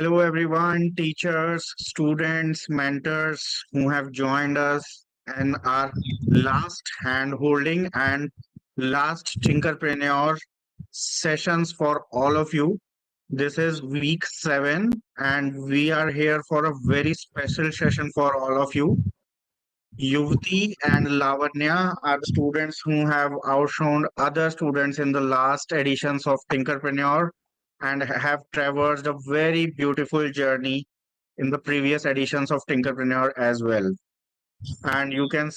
Hello, everyone, teachers, students, mentors who have joined us in our last hand holding and last Tinkerpreneur sessions for all of you. This is week 7, and we are here for a very special session for all of you. Yuvati and Lavanya are the students who have outshone other students in the last editions of Tinkerpreneur and have traversed a very beautiful journey in the previous editions of Tinkerpreneur as well. And you can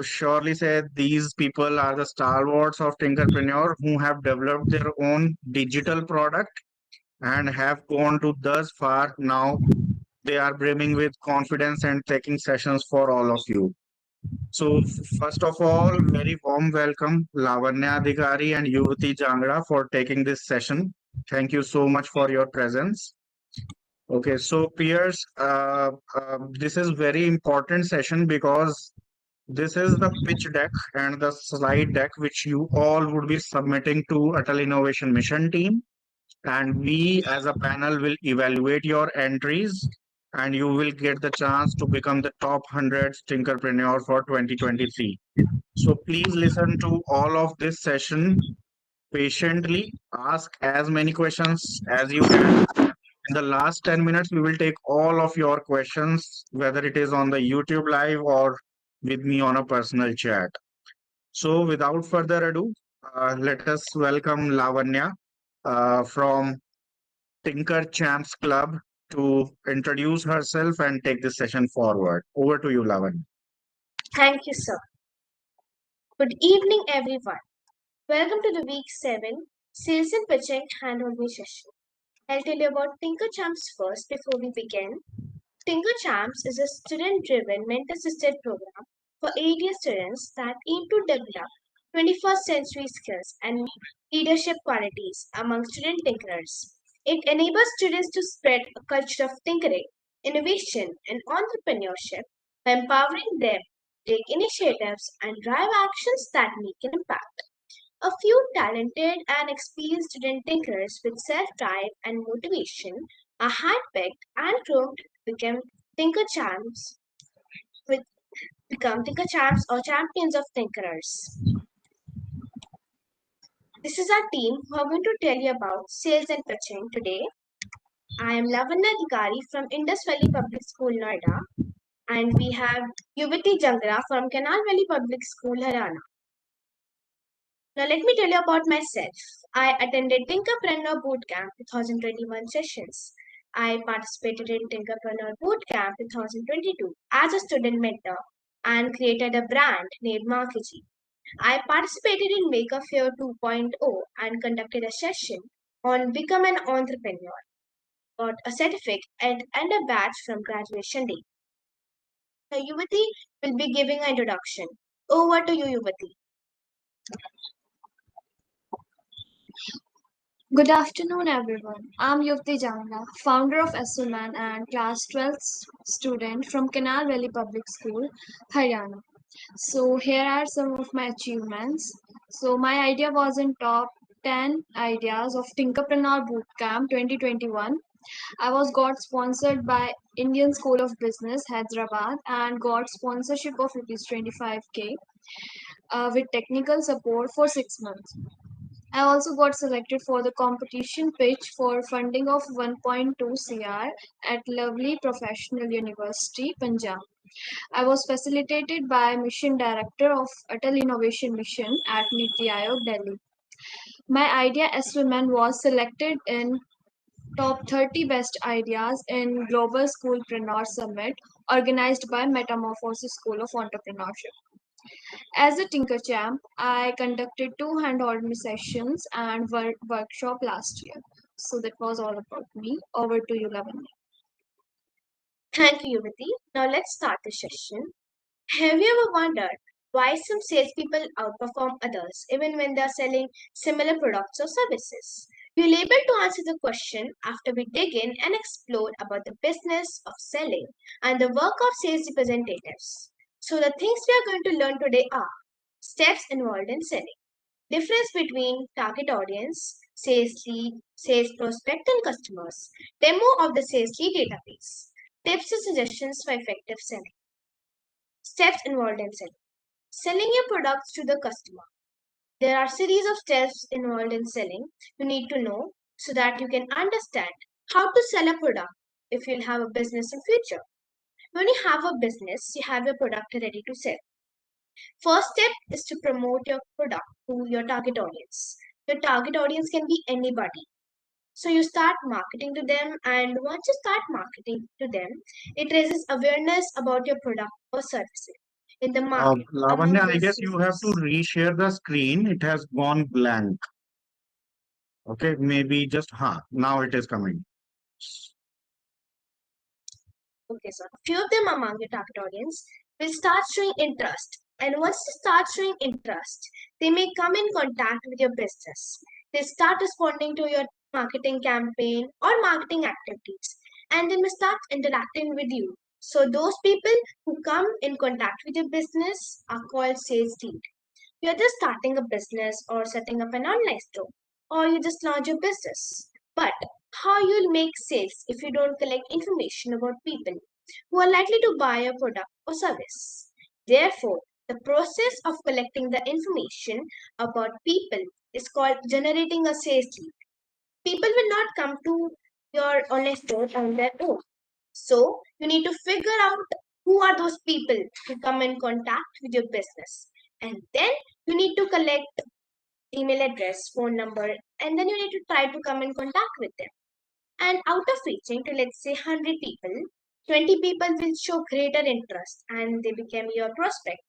surely say these people are the stalwarts of Tinkerpreneur who have developed their own digital product and have gone to thus far. Now they are brimming with confidence and taking sessions for all of you. So, first of all, very warm welcome, Lavanya Adhikari and Yuvati Jangra, for taking this session. Thank you so much for your presence. Okay, so peers, this is very important session because this is the pitch deck and the slide deck which you all would be submitting to Atal Innovation Mission team, and we as a panel will evaluate your entries and you will get the chance to become the top 100 Tinkerpreneur for 2023. So please listen to all of this session patiently, ask as many questions as you can. In the last 10 minutes, we will take all of your questions, whether it is on the YouTube live or with me on a personal chat. So without further ado, let us welcome Lavanya from Tinker Champs Club to introduce herself and take this session forward. Over to you, Lavanya. Thank you, sir. Good evening, everyone. Welcome to the week 7 Sales and Pitching Handhold Me session. I'll tell you about Tinker Champs first before we begin. Tinker Champs is a student driven mentor assisted program for 8-year students that aim to develop 21st century skills and leadership qualities among student tinkerers. It enables students to spread a culture of tinkering, innovation, and entrepreneurship by empowering them to take initiatives and drive actions that make an impact. A few talented and experienced student thinkers with self-drive and motivation are handpicked and groomed to thinker champs with become thinker champs or champions of thinkers. This is our team who are going to tell you about sales and pitching today. I am Lavanya Adhikari from Indus Valley Public School, Noida, and we have Yuvati Jangra from Canal Valley Public School, Haryana. Now let me tell you about myself. I attended Tinkerpreneur Bootcamp 2021 sessions. I participated in Tinkerpreneur Bootcamp 2022 as a student mentor and created a brand named Marketing. I participated in Maker Fair 2.0 and conducted a session on Become an Entrepreneur, got a certificate and a badge from graduation day. Now Yuvati will be giving an introduction. Over to you, Yuvati. Good afternoon, everyone. I'm Yuvti Jangla, founder of SUMAN and class 12th student from Canal Valley Public School, Haryana. So here are some of my achievements. So my idea was in top 10 ideas of Tinkerpreneur Bootcamp 2021. I was got sponsored by Indian School of Business, Hyderabad, and got sponsorship of rupees 25k with technical support for 6 months. I also got selected for the competition pitch for funding of 1.2 CR at Lovely Professional University, Punjab. I was facilitated by Mission Director of Atal Innovation Mission at Niti Aayog, Delhi. My idea as women was selected in top 30 best ideas in Global Schoolpreneur Summit organized by Metamorphosis School of Entrepreneurship. As a Tinker Champ, I conducted 2 hand sessions and workshop last year. So that was all about me. Over to you, Lavanya. Thank you, Yuvati. Now let's start the session. Have you ever wondered why some salespeople outperform others even when they are selling similar products or services? We'll able to answer the question after we dig in and explore about the business of selling and the work of sales representatives. So the things we are going to learn today are steps involved in selling, difference between target audience, sales lead, sales prospect, and customers. Demo of the sales lead database. Tips and suggestions for effective selling. Steps involved in selling. Selling your products to the customer. There are series of steps involved in selling you need to know so that you can understand how to sell a product if you'll have a business in future. When you have a business, you have your product ready to sell. First step is to promote your product to your target audience. Your target audience can be anybody. So you start marketing to them, and once you start marketing to them, it raises awareness about your product or services in the market among Lavanya, I those guess you have to users. reshare the screen. It has gone blank. Okay, maybe just, now it is coming. Okay, so a few of them among your target audience will start showing interest. And once they start showing interest, they may come in contact with your business. They start responding to your marketing campaign or marketing activities, and they may start interacting with you. So those people who come in contact with your business are called sales lead. You're just starting a business or setting up an online store, or you just launch your business. But how you'll make sales if you don't collect information about people who are likely to buy your product or service? Therefore, the process of collecting the information about people is called generating a sales lead. People will not come to your online store on their own. So you need to figure out who are those people who come in contact with your business. And then you need to collect email address, phone number, and then you need to try to come in contact with them. And out of reaching to let's say 100 people, 20 people will show greater interest and they become your prospect.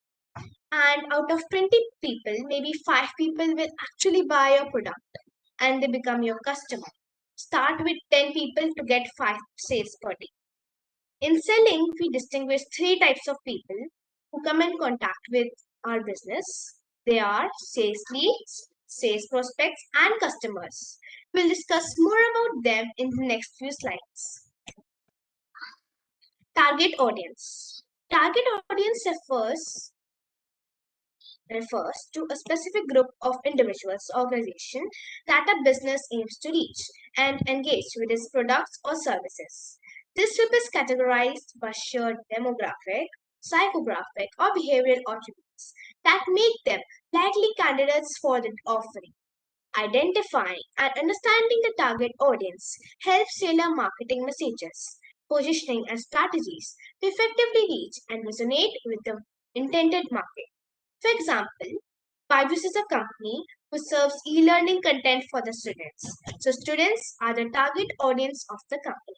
And out of 20 people, maybe 5 people will actually buy your product and they become your customer. Start with 10 people to get 5 sales per day. In selling, we distinguish three types of people who come in contact with our business. They are sales leads, sales prospects, and customers. We'll discuss more about them in the next few slides. Target audience. Target audience refers to a specific group of individuals or organization that a business aims to reach and engage with its products or services. This group is categorized by shared demographic, psychographic, or behavioral attributes that make them likely candidates for the offering. Identifying and understanding the target audience helps tailor marketing messages, positioning, and strategies to effectively reach and resonate with the intended market. For example, Byju's is a company who serves e-learning content for the students. So students are the target audience of the company.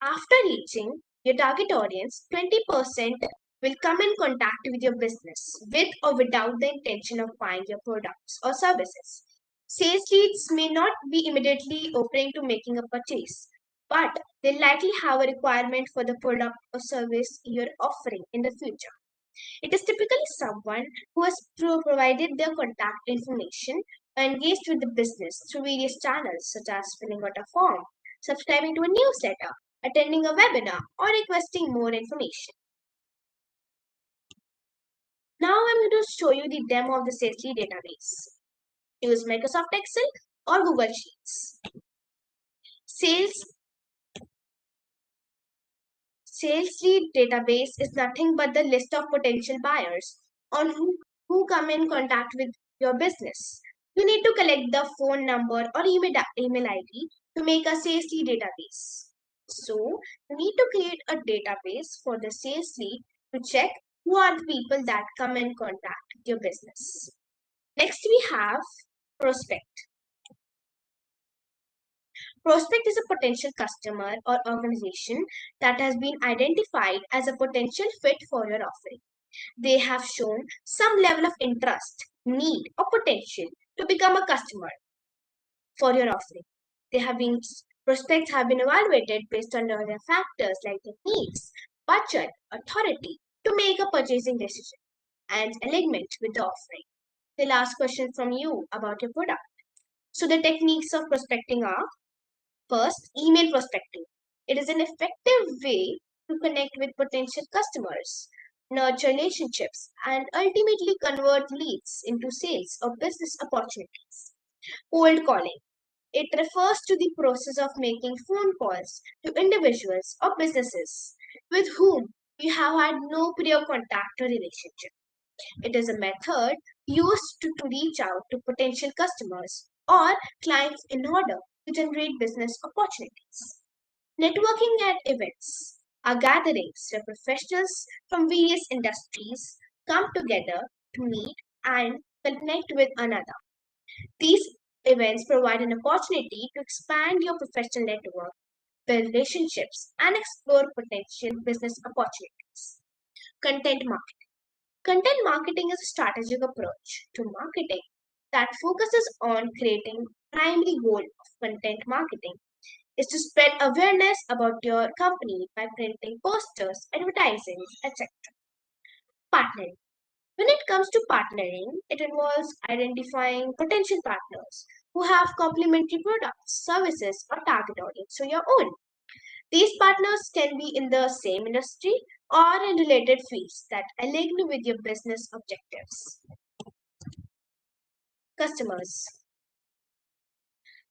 After reaching your target audience, 20% will come in contact with your business with or without the intention of buying your products or services. Sales leads may not be immediately opening to making a purchase, but they likely have a requirement for the product or service you're offering in the future. It is typically someone who has provided their contact information or engaged with the business through various channels such as filling out a form, subscribing to a newsletter, attending a webinar, or requesting more information. Now I'm going to show you the demo of the sales lead database. Use Microsoft Excel or Google Sheets. Sales lead database is nothing but the list of potential buyers on who come in contact with your business. You need to collect the phone number or email ID to make a sales lead database. So you need to create a database for the sales lead to check who are the people that come in contact with your business. Next we have prospect. Prospect is a potential customer or organization that has been identified as a potential fit for your offering. They have shown some level of interest, need, or potential to become a customer for your offering. They have been Prospects have been evaluated based on other factors like their needs, budget, authority to make a purchasing decision and alignment with the offering. The last question from you about your product. So the techniques of prospecting are: first, email prospecting. It is an effective way to connect with potential customers. nurture relationships, and ultimately convert leads into sales or business opportunities. Cold calling. It refers to the process of making phone calls to individuals or businesses with whom you have had no prior contact or relationship. It is a method used to reach out to potential customers or clients in order to generate business opportunities. Networking at events are gatherings where professionals from various industries come together to meet and connect with another. These events provide an opportunity to expand your professional network, build relationships, and explore potential business opportunities. Content marketing. Content marketing is a strategic approach to marketing that focuses on creating primary goal of content marketing is to spread awareness about your company by printing posters, advertising, etc. Partnering. When it comes to partnering, it involves identifying potential partners who have complementary products, services, or target audience to your own. These partners can be in the same industry or in related fields that align with your business objectives. Customers.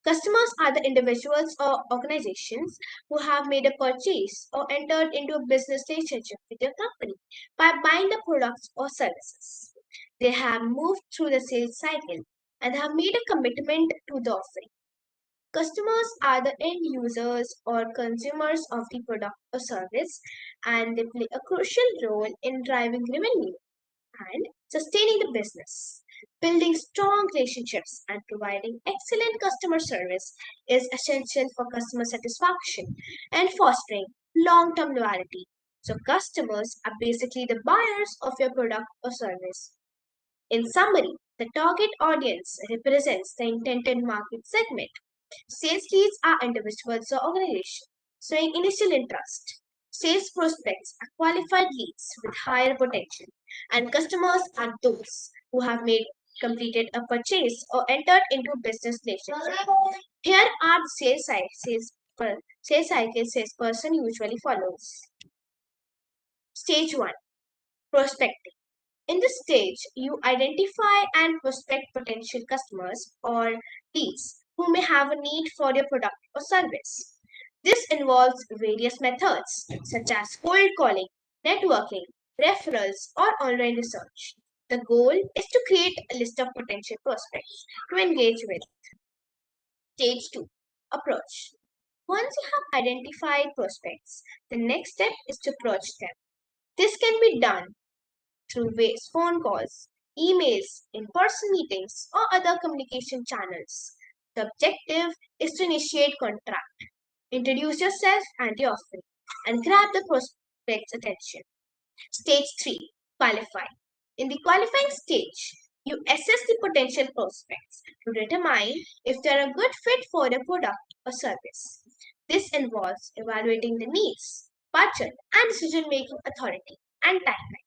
Customers are the individuals or organizations who have made a purchase or entered into a business relationship with your company by buying the products or services. They have moved through the sales cycle and have made a commitment to the offering. Customers are the end users or consumers of the product or service, and they play a crucial role in driving revenue and sustaining the business. Building strong relationships and providing excellent customer service is essential for customer satisfaction and fostering long term loyalty. So, customers are basically the buyers of your product or service. In summary, the target audience represents the intended market segment. Sales leads are individuals or organizations showing initial interest. Sales prospects are qualified leads with higher potential, and customers are those who have made completed a purchase or entered into a business relationship. Here are the sales cycle salesperson usually follows. Stage 1, prospecting. In this stage, you identify and prospect potential customers or leads who may have a need for your product or service. This involves various methods such as cold calling, networking, referrals, or online research. The goal is to create a list of potential prospects to engage with. Stage 2, approach. Once you have identified prospects, the next step is to approach them. This can be done through ways phone calls, emails, in person meetings, or other communication channels. The objective is to initiate contact, introduce yourself and your offering, and grab the prospect's attention. Stage 3, qualify. In the qualifying stage, you assess the potential prospects to determine if they are a good fit for your product or service. This involves evaluating the needs, budget, and decision making authority and timeline.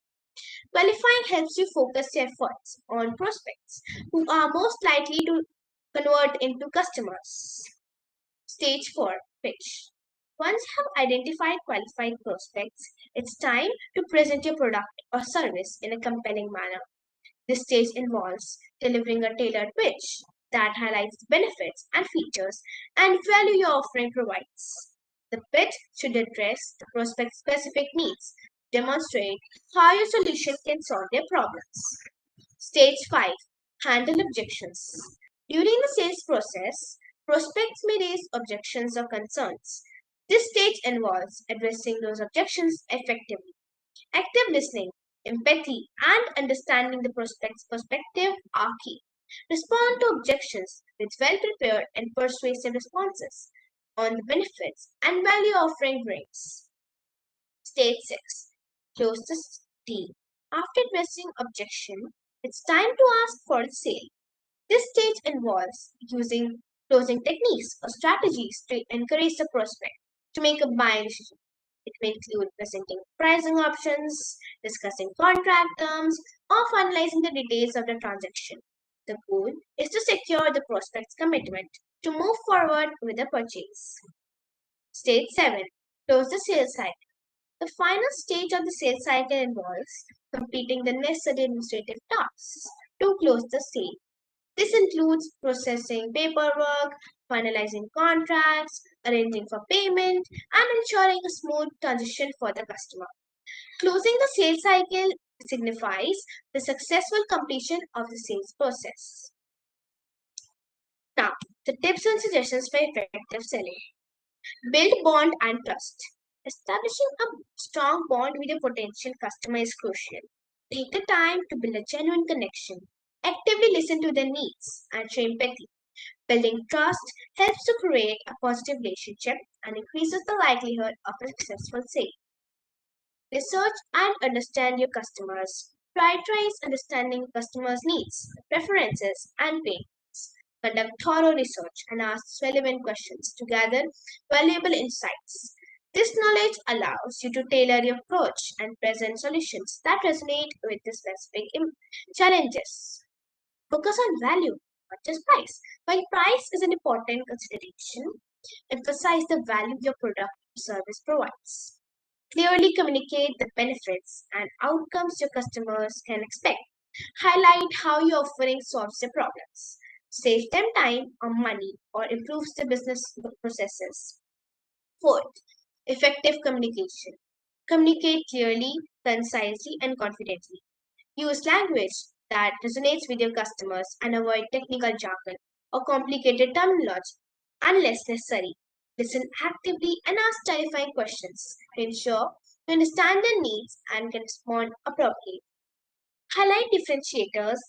Qualifying helps you focus your efforts on prospects who are most likely to convert into customers. Stage 4, pitch. Once you have identified qualified prospects, it's time to present your product or service in a compelling manner. This stage involves delivering a tailored pitch that highlights the benefits and features and value your offering provides. The pitch should address the prospect's specific needs, demonstrate how your solution can solve their problems. Stage 5, handle objections. During the sales process, prospects may raise objections or concerns. This stage involves addressing those objections effectively. Active listening, empathy, and understanding the prospect's perspective are key. Respond to objections with well prepared and persuasive responses on the benefits and value offering brings. Stage 6, close the deal. After addressing objection, it's time to ask for the sale. This stage involves using closing techniques or strategies to encourage the prospect to make a buying decision. It may include presenting pricing options, discussing contract terms, or finalizing the details of the transaction. The goal is to secure the prospect's commitment to move forward with the purchase. Stage 7, close the sales cycle. The final stage of the sales cycle involves completing the necessary administrative tasks to close the sale. This includes processing paperwork, finalizing contracts, arranging for payment, and ensuring a smooth transition for the customer. Closing the sales cycle signifies the successful completion of the sales process. Now, the tips and suggestions for effective selling. Build bond and trust. Establishing a strong bond with your potential customer is crucial. Take the time to build a genuine connection. Actively listen to their needs and show empathy. Building trust helps to create a positive relationship and increases the likelihood of a successful sale. Research and understand your customers. Prioritize understanding customers' needs, preferences, and pains. Conduct thorough research and ask relevant questions to gather valuable insights. This knowledge allows you to tailor your approach and present solutions that resonate with the specific challenges. Focus on value, not just price. While price is an important consideration, emphasize the value your product or service provides. Clearly communicate the benefits and outcomes your customers can expect. Highlight how your offering solves their problems, saves them time or money, or improves the business processes. Fourth, effective communication. Communicate clearly, concisely, and confidently. Use language that resonates with your customers and avoid technical jargon or complicated terminology unless necessary. Listen actively and ask clarifying questions to ensure you understand their needs and can respond appropriately. Highlight differentiators.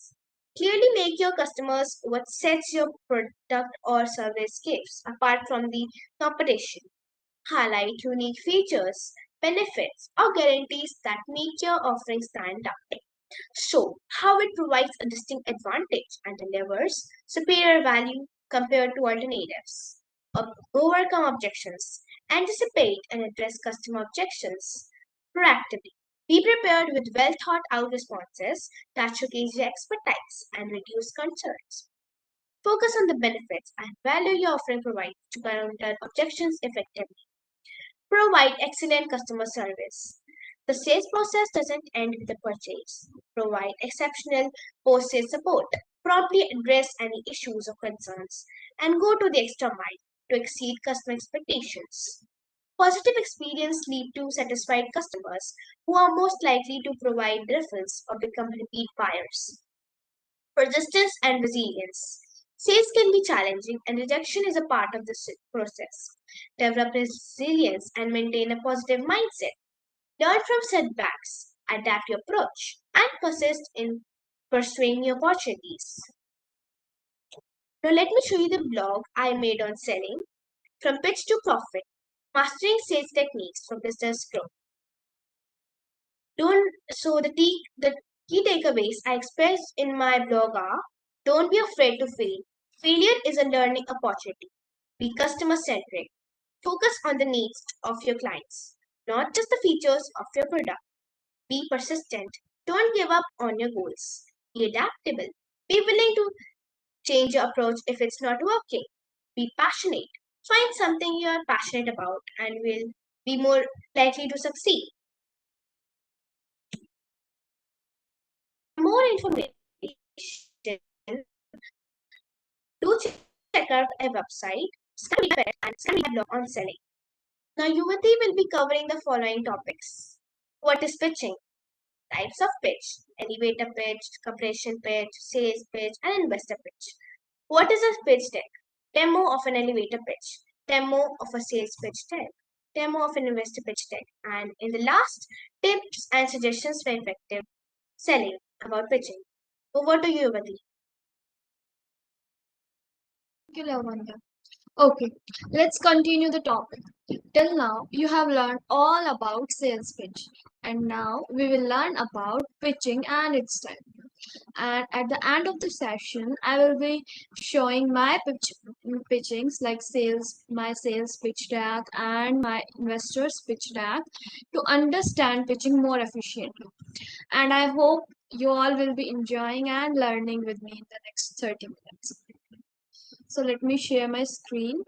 Clearly make your customers what sets your product or service gives apart from the competition. Highlight unique features, benefits, or guarantees that make your offering stand out. Show how it provides a distinct advantage and delivers superior value compared to alternatives. Overcome objections. Anticipate and address customer objections proactively. Be prepared with well thought out responses that showcase your expertise and reduce concerns. Focus on the benefits and value your offering provides to counter objections effectively. Provide excellent customer service. The sales process doesn't end with the purchase. Provide exceptional post-sale support. Promptly address any issues or concerns and go to the extra mile to exceed customer expectations. Positive experience lead to satisfied customers who are most likely to provide referrals or become repeat buyers. Persistence and resilience. Sales can be challenging and rejection is a part of the process. Develop resilience and maintain a positive mindset. Learn from setbacks, adapt your approach, and persist in pursuing new opportunities. Now, let me show you the blog I made on selling from pitch to profit, mastering sales techniques for business growth. The key takeaways I expressed in my blog are: don't be afraid to fail. Failure is a learning opportunity. Be customer centric. Focus on the needs of your clients, not just the features of your product. Be persistent. Don't give up on your goals. Be adaptable. Be willing to change your approach if it's not working. Be passionate. Find something you are passionate about and will be more likely to succeed. More information, do check out our website, and blog on selling. Now, Yuvati will be covering the following topics. What is pitching? Types of pitch: elevator pitch, compression pitch, sales pitch, and investor pitch. What is a pitch deck? Demo of an elevator pitch, demo of a sales pitch deck, demo of an investor pitch deck, and in the last, tips and suggestions for effective selling about pitching. Over to you, Yuvati. Thank you, Lavanya. Okay, let's continue the topic. Till now, you have learned all about sales pitch, and now we will learn about pitching and its type. And at the end of the session, I will be showing my pitchings like my sales pitch deck and my investors pitch deck to understand pitching more efficiently. And I hope you all will be enjoying and learning with me in the next 30 minutes. So let me share my screen.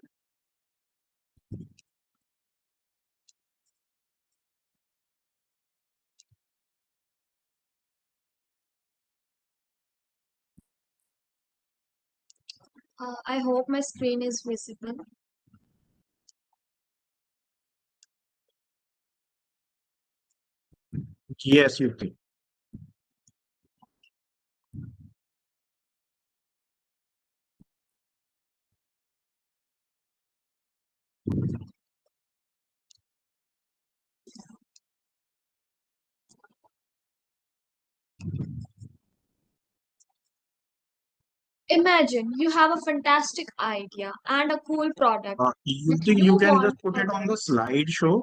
I hope my screen is visible. Yes, Yuti. Imagine you have a fantastic idea and a cool product that Yuti, you you can just want put it on the others. slideshow.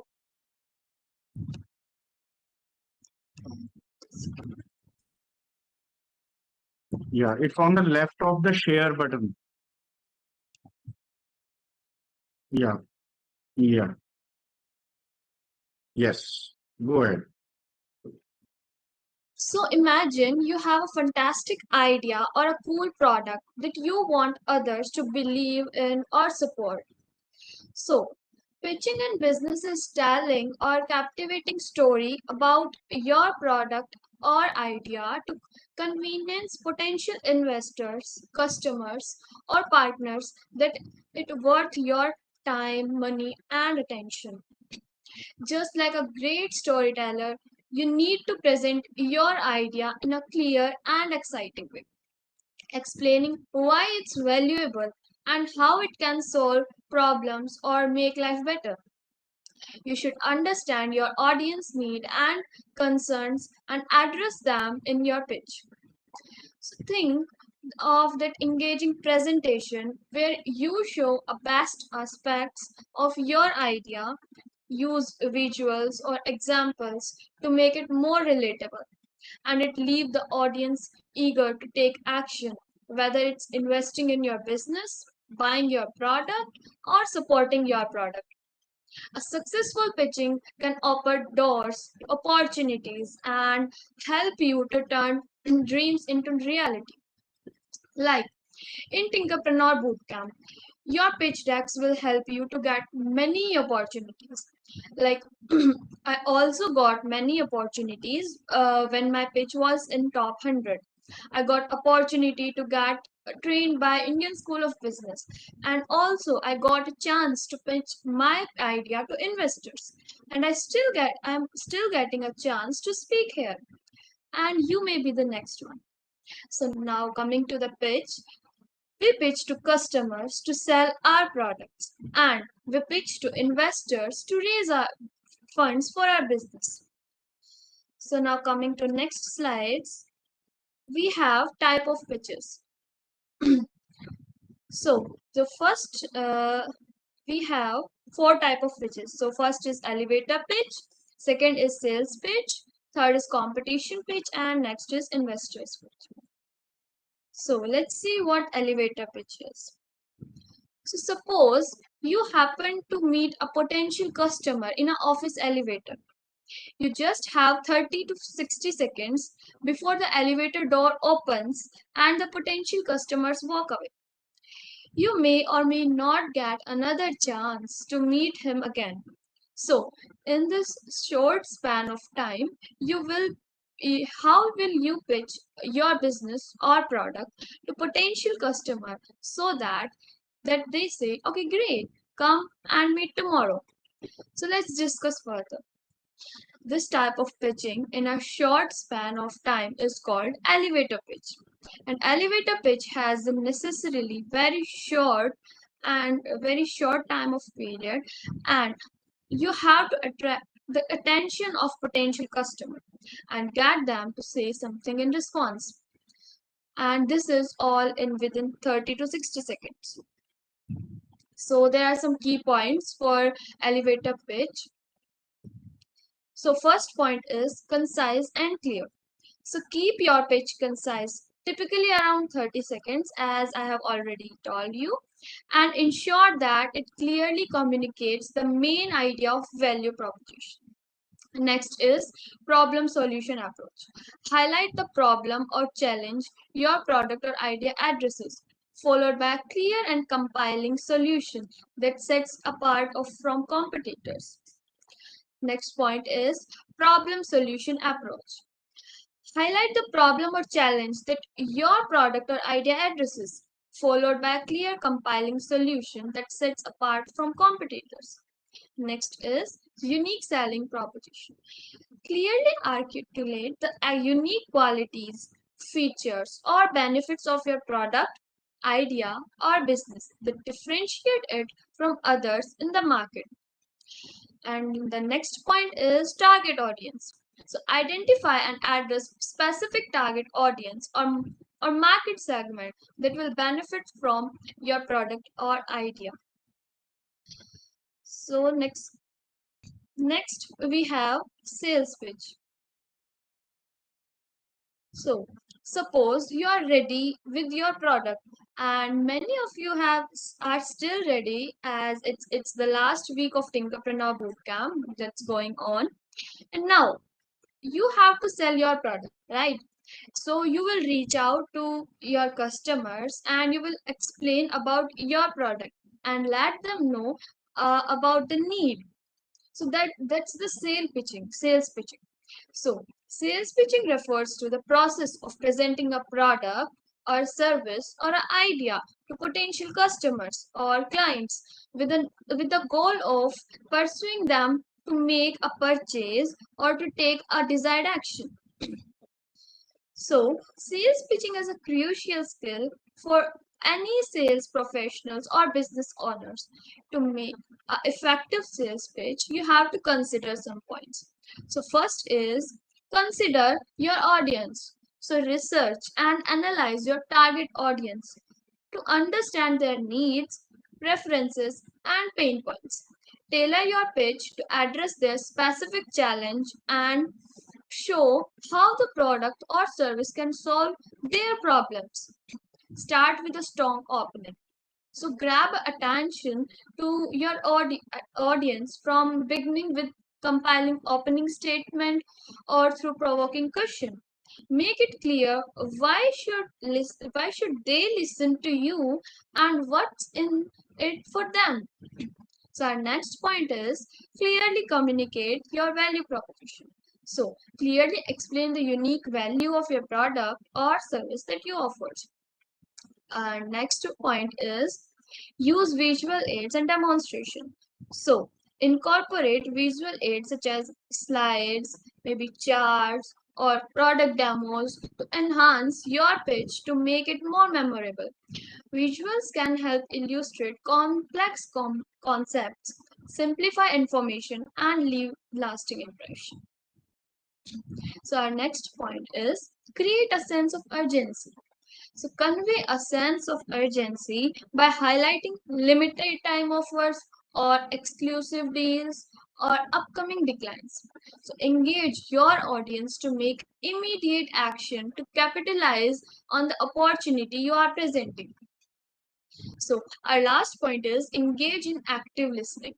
Yeah, it's on the left of the share button. Yeah, yeah, yes. Go ahead. So imagine you have a fantastic idea or a cool product that you want others to believe in or support. So, pitching in business is telling or captivating story about your product or idea to convince potential investors, customers, or partners that it worth your time, money, and attention. Just like a great storyteller, you need to present your idea in a clear and exciting way, explaining why it's valuable and how it can solve problems or make life better. You should understand your audience need and concerns and address them in your pitch. So think of that engaging presentation where you show a best aspects of your idea, use visuals or examples to make it more relatable, and it leave the audience eager to take action, whether it's investing in your business, buying your product, or supporting your product. A successful pitching can open doors to opportunities and help you to turn dreams into reality. Like in Tinkerpreneur Bootcamp, your pitch decks will help you to get many opportunities. Like I also got many opportunities when my pitch was in top 100. I got opportunity to get trained by Indian School of Business, and also I got a chance to pitch my idea to investors. And I'm still getting a chance to speak here, and you may be the next one. So now coming to the pitch, we pitch to customers to sell our products, and we pitch to investors to raise our funds for our business. So now coming to next slides, we have type of pitches. So the first we have four type of pitches. So first is elevator pitch, second is sales pitch, third is competition pitch, and next is investors pitch. So let's see what elevator pitch is. So suppose you happen to meet a potential customer in an office elevator. You just have 30 to 60 seconds before the elevator door opens and the potential customers walk away. You may or may not get another chance to meet him again. So, in this short span of time, how will you pitch your business or product to potential customer so that they say, okay, great, come and meet tomorrow. So let's discuss further. This type of pitching in a short span of time is called elevator pitch. An elevator pitch has a necessarily very short time of period, and you have to attract the attention of potential customer and get them to say something in response. And this is all in within 30 to 60 seconds. So there are some key points for elevator pitch. So first point is concise and clear. So keep your pitch concise, typically around 30 seconds, as I have already told you, and ensure that it clearly communicates the main idea of value proposition. Next is problem solution approach. Highlight the problem or challenge your product or idea addresses, followed by a clear and compiling solution that sets apart from competitors. Next point is problem solution approach. Highlight the problem or challenge that your product or idea addresses, followed by a clear compiling solution that sets apart from competitors. Next is unique selling proposition. Clearly articulate the unique qualities, features, or benefits of your product, idea, or business that differentiate it from others in the market. And the next point is target audience. So identify and address specific target audience or market segment that will benefit from your product or idea. So next we have sales pitch. So suppose you are ready with your product and many of you are still ready as it's the last week of Tinkerpreneur bootcamp that's going on, and now you have to sell your product, right? So you will reach out to your customers and you will explain about your product and let them know about the need. So that's the sales pitching. So sales pitching refers to the process of presenting a product or service or an idea to potential customers or clients with the goal of pursuing them to make a purchase or to take a desired action. So, sales pitching is a crucial skill for any sales professionals or business owners. To make an effective sales pitch, you have to consider some points. So, first is consider your audience. So, research and analyze your target audience to understand their needs, preferences, and pain points. Tailor your pitch to address their specific challenge and show how the product or service can solve their problems. Start with a strong opening. So grab attention to your audience from beginning with compiling opening statement or through provoking question. Make it clear why should they listen to you and what's in it for them. So our next point is clearly communicate your value proposition. So clearly explain the unique value of your product or service that you offer. Our next point is use visual aids and demonstration. So incorporate visual aids such as slides, maybe charts or product demos to enhance your pitch to make it more memorable. Visuals can help illustrate complex concepts, simplify information, and leave lasting impression. So our next point is create a sense of urgency. So convey a sense of urgency by highlighting limited time offers or exclusive deals or upcoming declines. So engage your audience to make immediate action to capitalize on the opportunity you are presenting. So our last point is engage in active listening.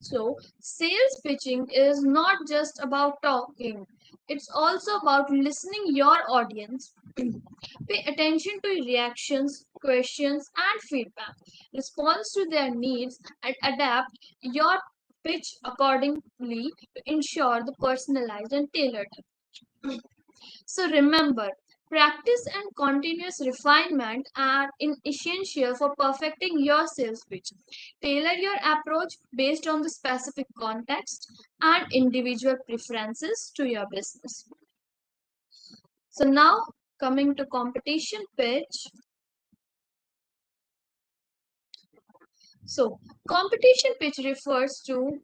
So sales pitching is not just about talking. It's also about listening your audience. Pay attention to reactions, questions, and feedback. Respond to their needs and adapt your pitch accordingly to ensure the personalized and tailored. So remember, practice and continuous refinement are essential for perfecting your sales pitch. Tailor your approach based on the specific context and individual preferences to your business. So now coming to competition pitch. So competition pitch refers to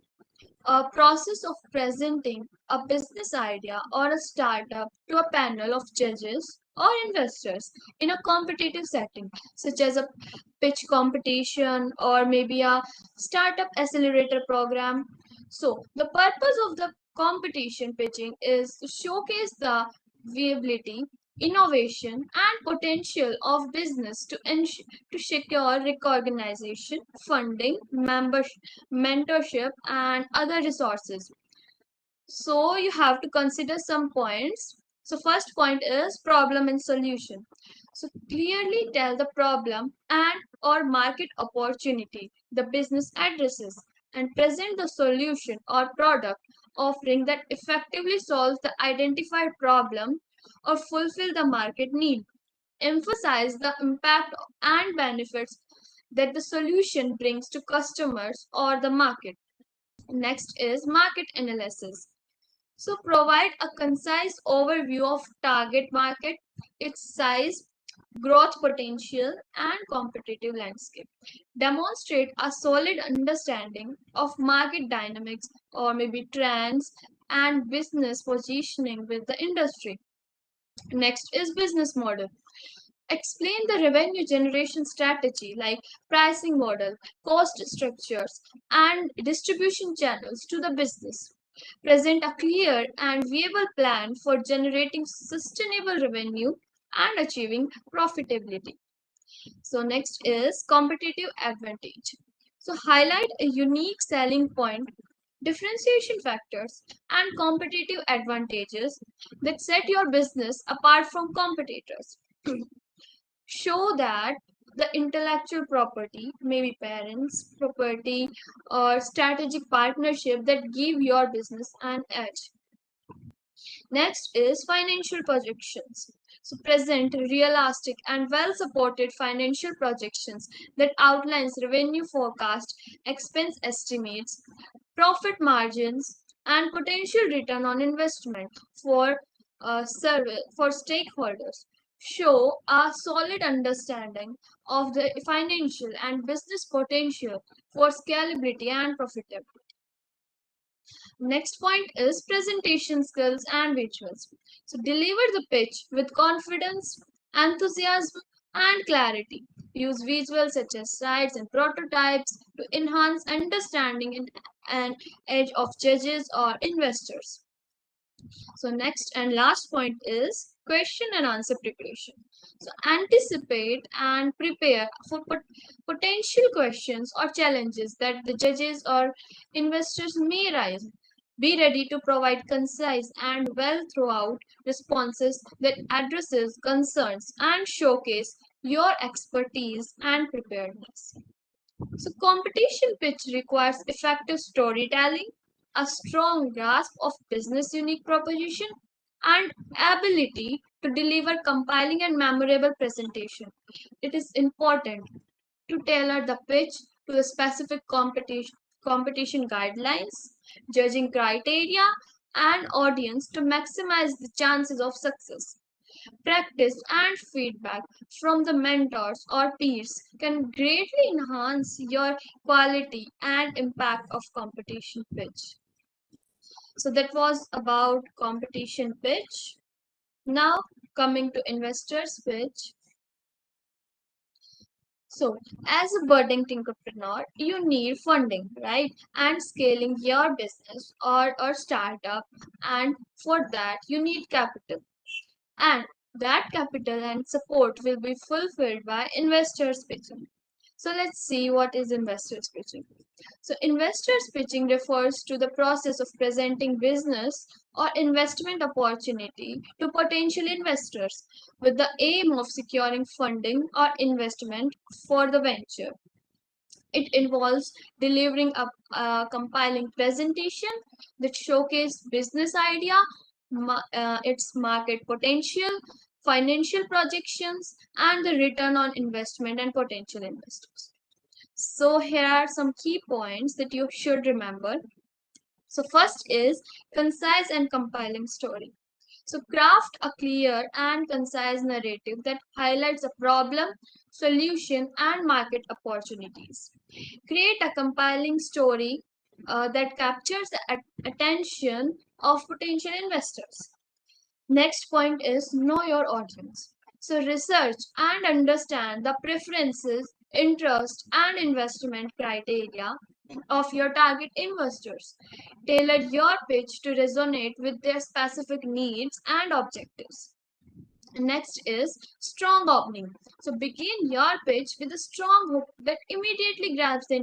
a process of presenting a business idea or a startup to a panel of judges or investors in a competitive setting, such as a pitch competition or maybe a startup accelerator program. So, the purpose of the competition pitching is to showcase the viability, innovation, and potential of business to secure recognition, funding, mentorship, and other resources. So you have to consider some points. So first point is problem and solution. So clearly tell the problem and or market opportunity the business addresses and present the solution or product offering that effectively solves the identified problem or fulfill the market need. Emphasize the impact and benefits that the solution brings to customers or the market. Next is market analysis. So provide a concise overview of target market, its size, growth potential, and competitive landscape. Demonstrate a solid understanding of market dynamics or maybe trends and business positioning with the industry. Next is business model. Explain the revenue generation strategy like pricing model, cost structures, and distribution channels to the business. Present a clear and viable plan for generating sustainable revenue and achieving profitability. So next is competitive advantage. So highlight a unique selling point, differentiation factors, and competitive advantages that set your business apart from competitors. Show that the intellectual property, maybe parents, property, or strategic partnership that give your business an edge. Next is financial projections. So present realistic and well supported financial projections that outlines revenue forecast, expense estimates, profit margins, and potential return on investment for service for stakeholders. Show a solid understanding of the financial and business potential for scalability and profitability. Next point is presentation skills and visuals. So deliver the pitch with confidence, enthusiasm, and clarity. Use visuals such as slides and prototypes to enhance understanding and edge of judges or investors. So next and last point is question and answer preparation. So anticipate and prepare for potential questions or challenges that the judges or investors may raise. Be ready to provide concise and well throughout responses that addresses concerns and showcase your expertise and preparedness. So, competition pitch requires effective storytelling, a strong grasp of business unique proposition, and ability to deliver compelling and memorable presentation. It is important to tailor the pitch to the specific competition guidelines, judging criteria, and audience to maximize the chances of success. Practice and feedback from the mentors or peers can greatly enhance your quality and impact of competition pitch. So that was about competition pitch. Now coming to investors pitch. So, as a budding tinkerpreneur, you need funding, right? And scaling your business or startup, and for that, you need capital. And that capital and support will be fulfilled by investors pitching. So let's see what is investors pitching. So investors pitching refers to the process of presenting business or investment opportunity to potential investors with the aim of securing funding or investment for the venture. It involves delivering a compiling presentation that showcase business idea, its market potential, financial projections, and the return on investment and potential investors. So here are some key points that you should remember. So first is concise and compiling story. So craft a clear and concise narrative that highlights a problem, solution, and market opportunities. Create a compelling story that captures the attention of potential investors. Next point is know your audience. So research and understand the preferences, interest, and investment criteria of your target investors. Tailor your pitch to resonate with their specific needs and objectives. Next is strong opening. So begin your pitch with a strong hook that immediately grabs the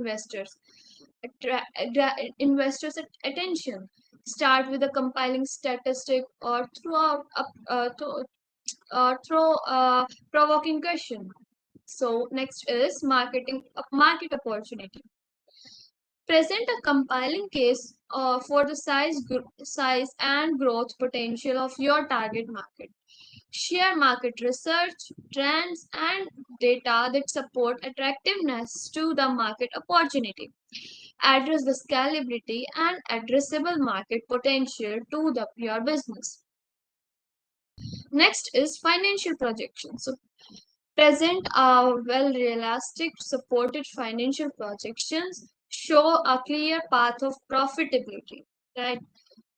investors' attention. Start with a compiling statistic or throw a provoking question. So next is market opportunity. Present a compiling case for the size and growth potential of your target market. Share market research, trends, and data that support attractiveness to the market opportunity. Address the scalability and addressable market potential to your business. Next is financial projections. So present a well realistic supported financial projections show a clear path of profitability, right?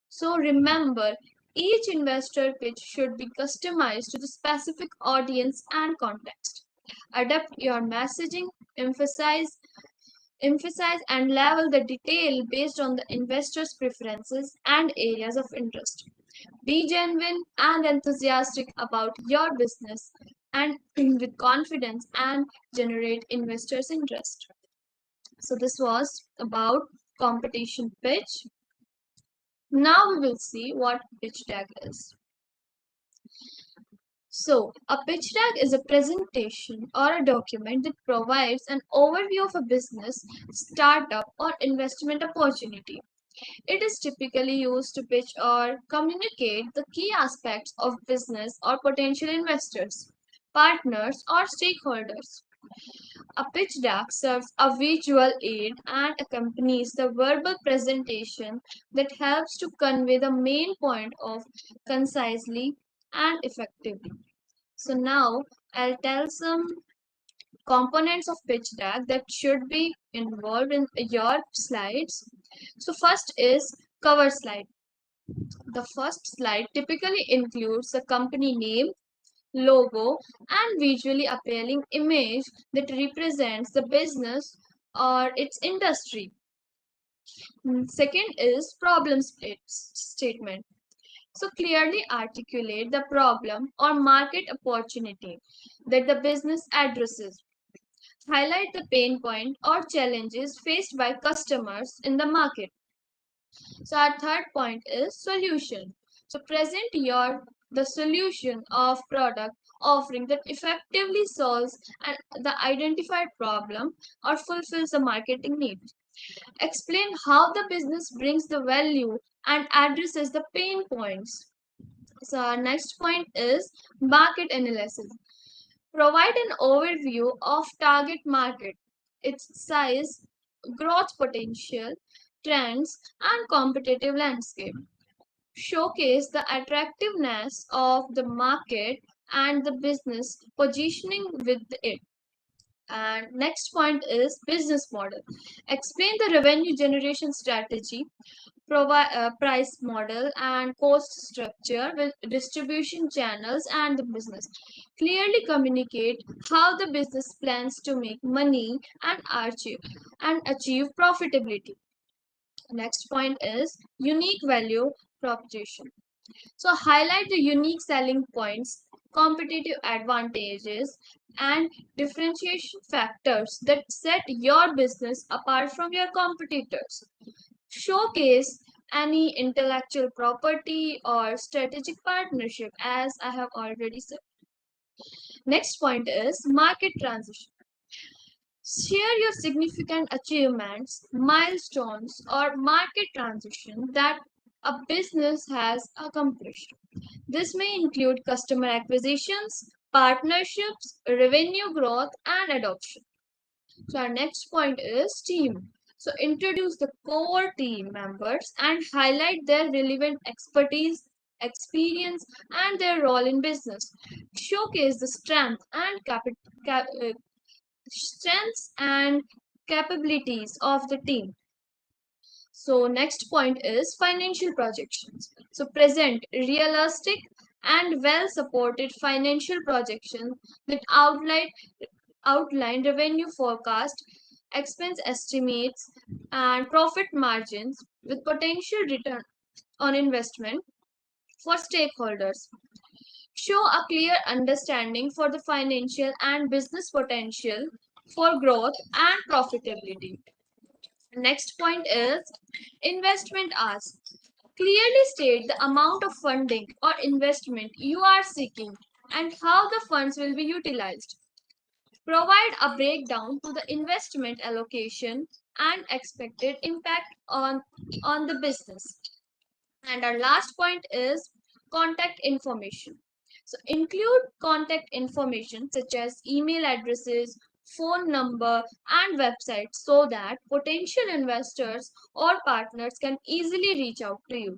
So remember, each investor pitch should be customized to the specific audience and context. Adapt your messaging, emphasize and level the detail based on the investor's preferences and areas of interest. Be genuine and enthusiastic about your business and with confidence and generate investors' interest. So this was about competition pitch. Now we will see what pitch deck is. So, a pitch deck is a presentation or a document that provides an overview of a business, startup, or investment opportunity. It is typically used to pitch or communicate the key aspects of business or potential investors, partners, or stakeholders. A pitch deck serves a visual aid and accompanies the verbal presentation that helps to convey the main point of concisely and effectively. So now I'll tell some components of pitch deck that should be involved in your slides. So first is cover slide. The first slide typically includes the company name, logo, and visually appealing image that represents the business or its industry. Second is statement. So clearly articulate the problem or market opportunity that the business addresses. Highlight the pain point or challenges faced by customers in the market. So our third point is solution. So present the solution of product offering that effectively solves the identified problem or fulfills the marketing need. Explain how the business brings the value and addresses the pain points. So our next point is market analysis. Provide an overview of target market, its size, growth potential, trends, and competitive landscape. Showcase the attractiveness of the market and the business positioning with it. And next point is business model. Explain the revenue generation strategy, provide price model and cost structure with distribution channels and the business. Clearly communicate how the business plans to make money and achieve profitability. Next point is unique value proposition. So highlight the unique selling points, competitive advantages, and differentiation factors that set your business apart from your competitors. Showcase any intellectual property or strategic partnership, as I have already said. Next point is market transition. Share your significant achievements, milestones, or market transition that a business has accomplished. This may include customer acquisitions, partnerships, revenue growth, and adoption. So our next point is team. So introduce the core team members and highlight their relevant expertise, experience, and their role in business. Showcase the strengths and capabilities of the team. So next point is financial projections. So present realistic and well supported financial projections that outline revenue forecast, expense estimates, and profit margins with potential return on investment for stakeholders. Show a clear understanding for the financial and business potential for growth and profitability. Next point is investment ask. Clearly state the amount of funding or investment you are seeking and how the funds will be utilized. Provide a breakdown to the investment allocation and expected impact on the business. And our last point is contact information. So include contact information such as email addresses, phone number, and website so that potential investors or partners can easily reach out to you.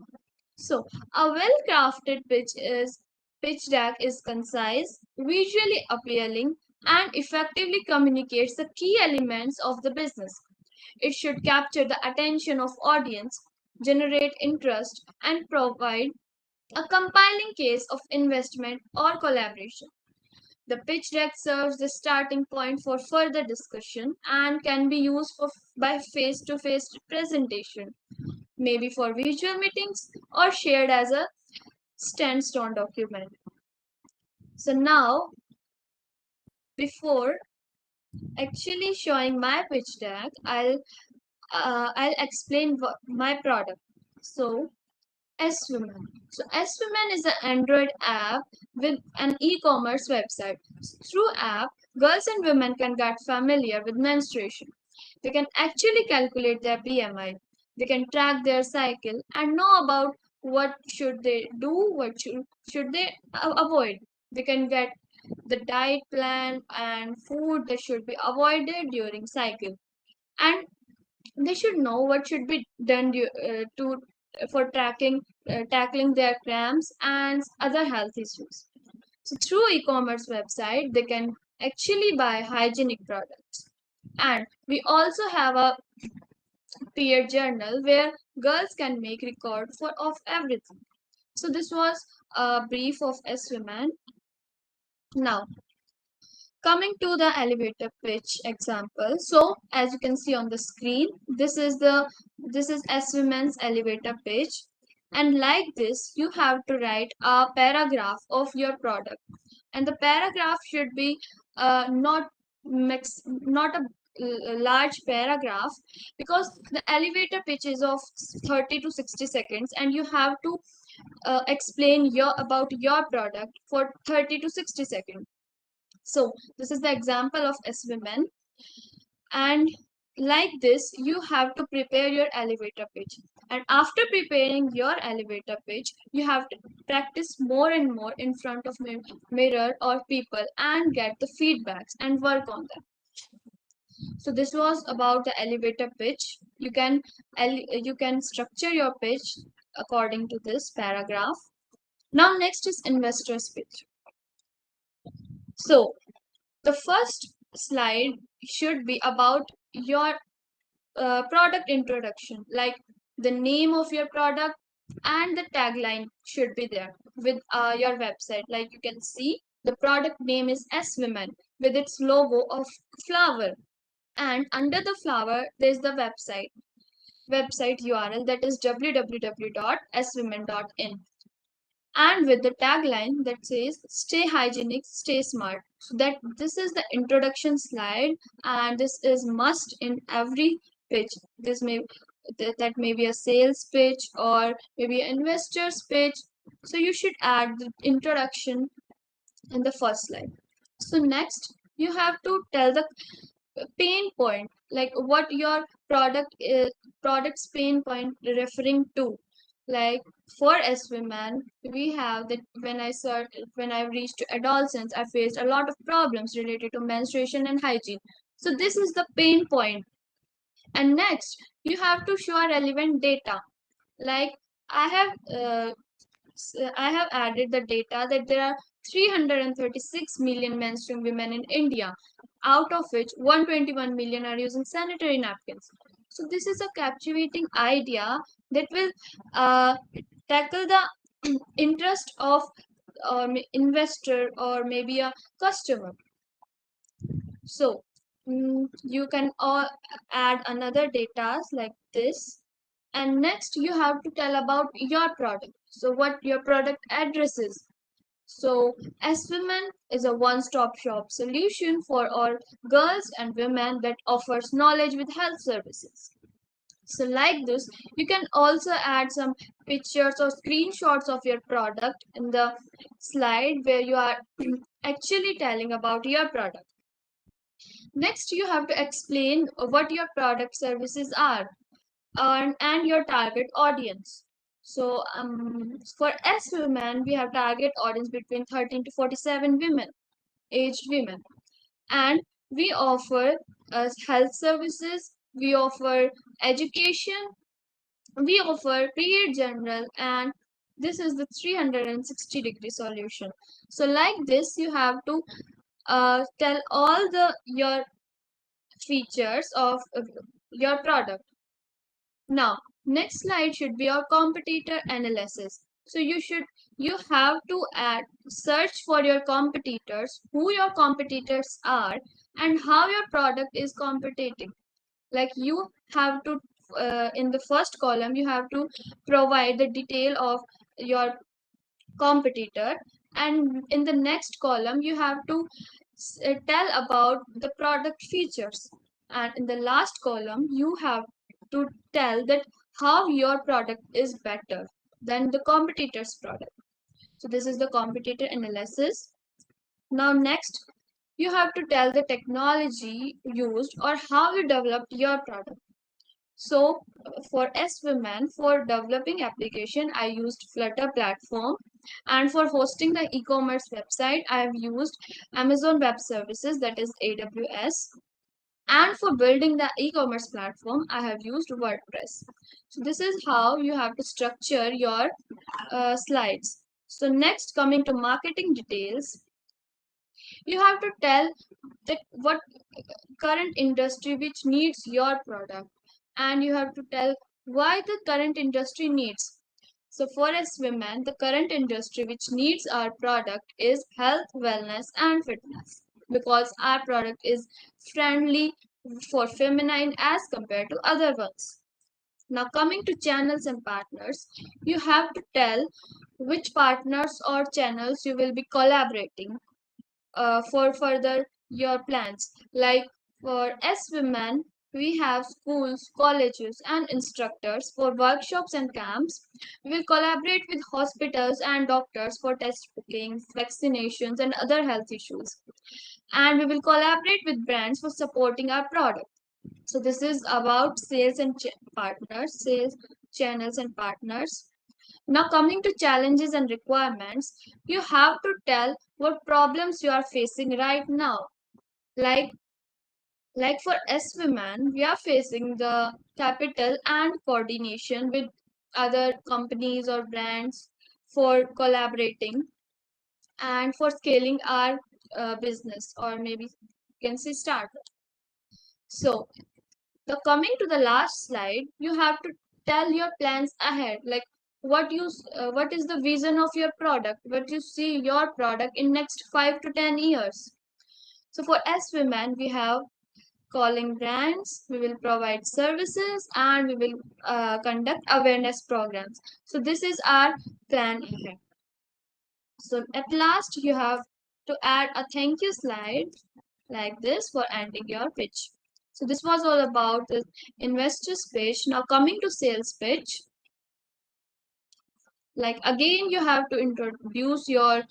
So, a well-crafted pitch deck is concise, visually appealing, and effectively communicates the key elements of the business. It should capture the attention of audience, generate interest, and provide a compelling case of investment or collaboration. The pitch deck serves the starting point for further discussion and can be used by face-to-face presentation, maybe for visual meetings or shared as a standstone document. So now, before actually showing my pitch deck, I'll explain my product. So S-Women. So S-Women is an Android app with an e-commerce website. Through app, girls and women can get familiar with menstruation. They can actually calculate their BMI. They can track their cycle and know about what should they do, should they avoid. They can get the diet plan and food that should be avoided during cycle, and they should know what should be done to for tackling their cramps and other health issues. So through e-commerce website, they can actually buy hygienic products. And we also have a peer journal where girls can make record for of everything. So this was a brief of S women. Now coming to the elevator pitch example. So as you can see on the screen, this is S women's elevator pitch. And like this, you have to write a paragraph of your product, and the paragraph should be not a large paragraph, because the elevator pitch is of 30 to 60 seconds, and you have to explain about your product for 30 to 60 seconds. So this is the example of S women, and like this you have to prepare your elevator pitch. And after preparing your elevator pitch, you have to practice more and more in front of mirror or people and get the feedbacks and work on them. So this was about the elevator pitch. You can structure your pitch according to this paragraph. Now next is investor's pitch. So the first slide should be about your product introduction, like the name of your product, and the tagline should be there with your website. Like you can see, the product name is S Women with its logo of flower, and under the flower there's the website URL, that is www.swomen.in, and with the tagline that says stay hygienic, stay smart. So that this is the introduction slide, and this is must in every pitch. That may be a sales pitch or maybe an investor's pitch. So you should add the introduction in the first slide. So next you have to tell the pain point, like what your product's pain point referring to. Like for S women, we have that when I reached to adolescence, I faced a lot of problems related to menstruation and hygiene. So this is the pain point. And next you have to show relevant data. Like i have uh, I have added the data that there are 336 million menstruating women in India, out of which 121 million are using sanitary napkins. So this is a captivating idea that will uh, tackle the interest of investor or maybe a customer. So you can add another data like this. And next you have to tell about your product. So what your product address is. So S Women is a one-stop shop solution for all girls and women that offers knowledge with health services. So like this, you can also add some pictures or screenshots of your product in the slide where you are actually telling about your product. Next, you have to explain what your product services are and your target audience. So for S women, we have target audience between 13 to 47 women, aged women, and we offer health services, we offer education, we offer create general, and this is the 360-degree solution. So like this, you have to tell all the your features of your product. Now, next slide should be your competitor analysis. So you have to add search for your competitors, who your competitors are, and how your product is competing. Like you have to in the first column you have to provide the detail of your competitor, and in the next column you have to tell about the product features, and in the last column you have to tell that how your product is better than the competitor's product. So this is the competitor analysis. Now next, you have to tell the technology used or how you developed your product. So for S Women, for developing application, I used Flutter platform, and for hosting the e-commerce website, I have used Amazon Web Services, that is AWS. And for building the e-commerce platform, I have used WordPress. So this is how you have to structure your slides. So next, coming to marketing details, you have to tell that what current industry which needs your product, and you have to tell why the current industry needs. So for us women, the current industry which needs our product is health, wellness, and fitness, because our product is friendly for feminine as compared to other ones. Now coming to channels and partners, you have to tell which partners or channels you will be collaborating for further your plans. Like for S Women, we have schools, colleges, and instructors for workshops and camps. We will collaborate with hospitals and doctors for test bookings, vaccinations, and other health issues. And we will collaborate with brands for supporting our product. So this is about sales and partners, sales channels and partners. Now coming to challenges and requirements, you have to tell what problems you are facing right now. Like for S Women, we are facing the capital and coordination with other companies or brands for collaborating and for scaling our business, or maybe you can say startup. So the coming to the last slide, you have to tell your plans ahead, like what is the vision of your product, what you see your product in next 5 to 10 years. So for S Women, we have calling brands, we will provide services, and we will conduct awareness programs. So this is our plan ahead. So at last, you have to add a thank you slide like this for ending your pitch. So this was all about the investor's pitch. Now coming to sales pitch, like again you have to introduce your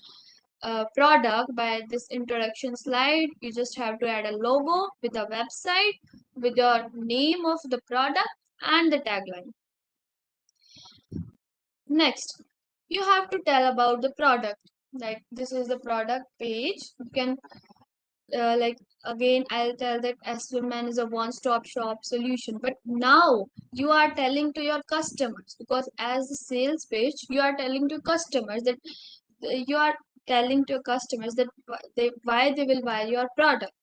product by this introduction slide. You just have to add a logo with a website, with your name of the product and the tagline. Next, you have to tell about the product. Like this is the product page. You can like again I'll tell that S Women is a one-stop shop solution, but now you are telling to your customers, because as the sales page you are telling to customers that you are telling to customers that why they will buy your product.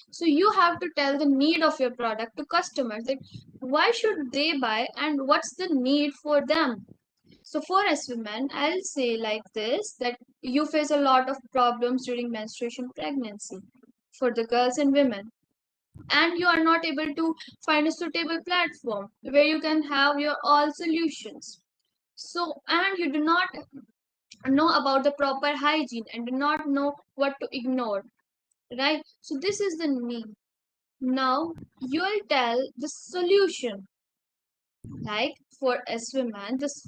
So you have to tell the need of your product to customers, that why should they buy and what's the need for them. So for us women, I'll say like this, that you face a lot of problems during menstruation pregnancy for the girls and women, and you are not able to find a suitable platform where you can have your all solutions. So, and you do not know about the proper hygiene and do not know what to ignore, right? So this is the need. Now you'll tell the solution, like for S women, this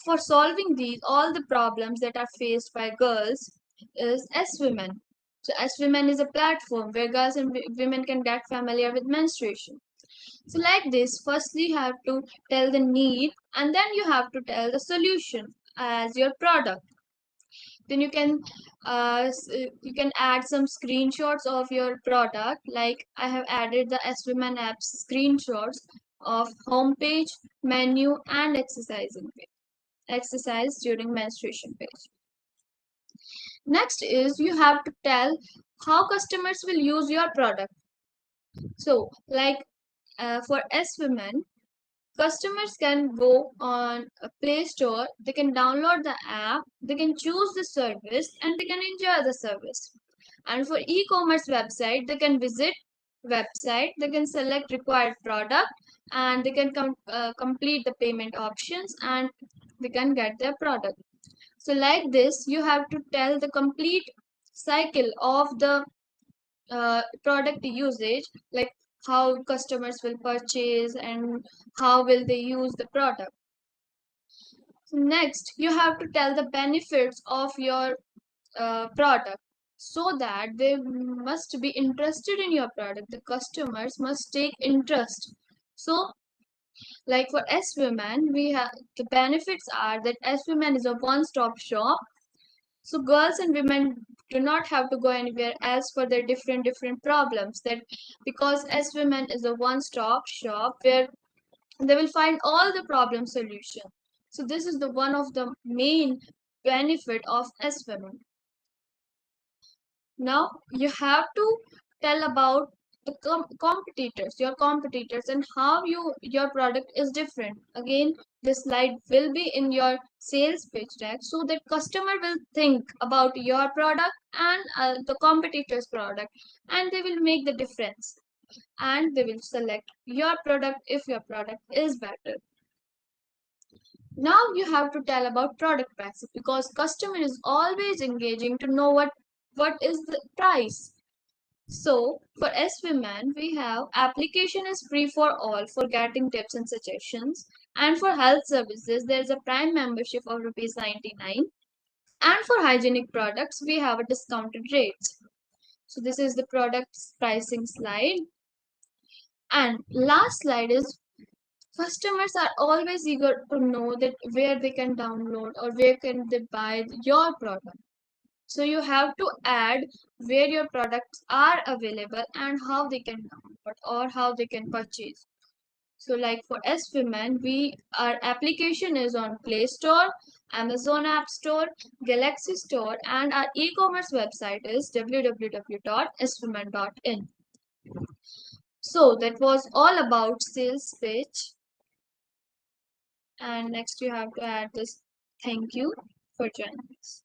for solving these all the problems that are faced by girls is S Women. So S Women is a platform where girls and women can get familiar with menstruation. So like this, firstly you have to tell the need and then you have to tell the solution as your product. Then you can add some screenshots of your product. Like I have added the SVMan apps screenshots of homepage, menu, and exercise during menstruation page. Next is you have to tell how customers will use your product. So like for SVMan, customers can go on a Play Store, they can download the app, they can choose the service and they can enjoy the service. And for e-commerce website, they can visit website, they can select required product and they can complete the payment options and they can get their product. So like this, you have to tell the complete cycle of the product usage, like how customers will purchase and how will they use the product. So next, you have to tell the benefits of your product so that they must be interested in your product. The customers must take interest. So like for SVMan, we have the benefits are that SVMan is a one-stop shop. So girls and women do not have to go anywhere else for their different problems. That because as women is a one-stop shop where they will find all the problem solution. So this is the one of the main benefit of as women. Now you have to tell about the competitors, your competitors, and how your product is different. Again, this slide will be in your sales pitch deck so that customer will think about your product and the competitor's product, and they will make the difference and they will select your product if your product is better. Now you have to tell about product prices because customer is always engaging to know what is the price. So for SVMan, we have application is free for all for getting tips and suggestions. And for health services, there is a prime membership of rupees 99. And for hygienic products, we have a discounted rates. So this is the product's pricing slide. And last slide is customers are always eager to know that where they can download or where can they buy your product. So you have to add where your products are available and how they can download or how they can purchase. So like for SVMan, our application is on Play Store, Amazon App Store, Galaxy Store, and our e-commerce website is www.svman.in. So that was all about sales pitch. And next you have to add this thank you for joining us.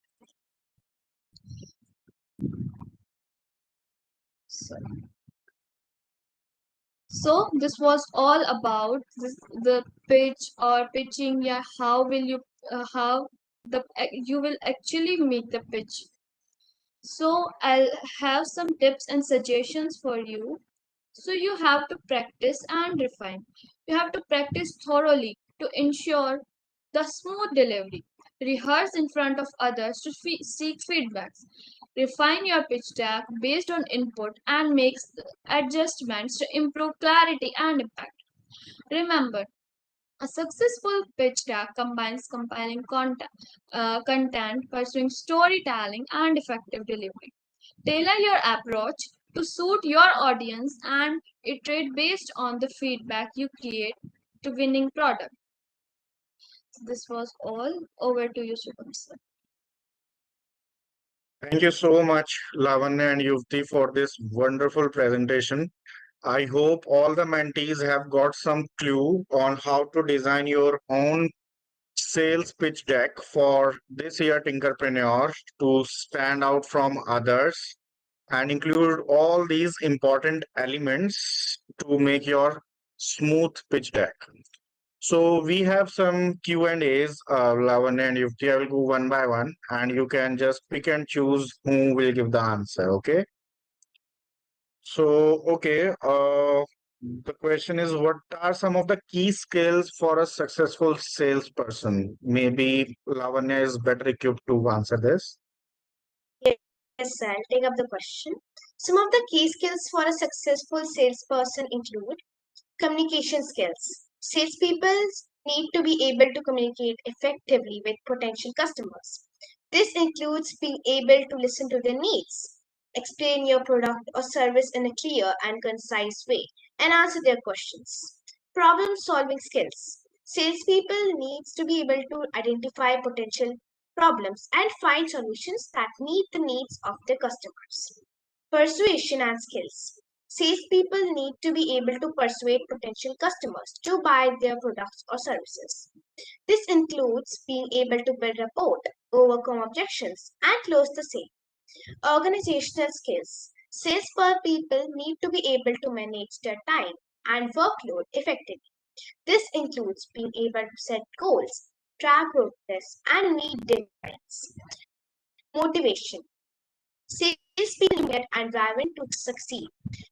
So this was all about the pitch or pitching. Yeah, how will you how the you will actually make the pitch. So I'll have some tips and suggestions for you. So you have to practice and refine. You have to practice thoroughly to ensure the smooth delivery. Rehearse in front of others to seek feedbacks. Refine your pitch deck based on input and make adjustments to improve clarity and impact. Remember, a successful pitch deck combines compiling content, pursuing storytelling, and effective delivery. Tailor your approach to suit your audience and iterate based on the feedback you create to winning product. This was all. Over to you, Shubham sir. Thank you so much, Lavanya and Yuvti, for this wonderful presentation. I hope all the mentees have got some clue on how to design your own sales pitch deck for this year Tinkerpreneur to stand out from others and include all these important elements to make your smooth pitch deck. So we have some Q&As, Lavanya and Yukti. I will go one by one and you can just pick and choose who will give the answer, okay? So, okay, the question is, what are some of the key skills for a successful salesperson? Maybe Lavanya is better equipped to answer this. Yes, I'll take up the question. Some of the key skills for a successful salesperson include Communication skills. Salespeople need to be able to communicate effectively with potential customers. This includes being able to listen to their needs, explain your product or service in a clear and concise way, and answer their questions. Problem solving skills. Salespeople needs to be able to identify potential problems and find solutions that meet the needs of their customers. Persuasion and skills. Salespeople need to be able to persuade potential customers to buy their products or services. This includes being able to build rapport, overcome objections, and close the sale. Organizational skills. Salespeople need to be able to manage their time and workload effectively. This includes being able to set goals, track progress, and meet deadlines. Motivation. Salespeople need and driven to succeed.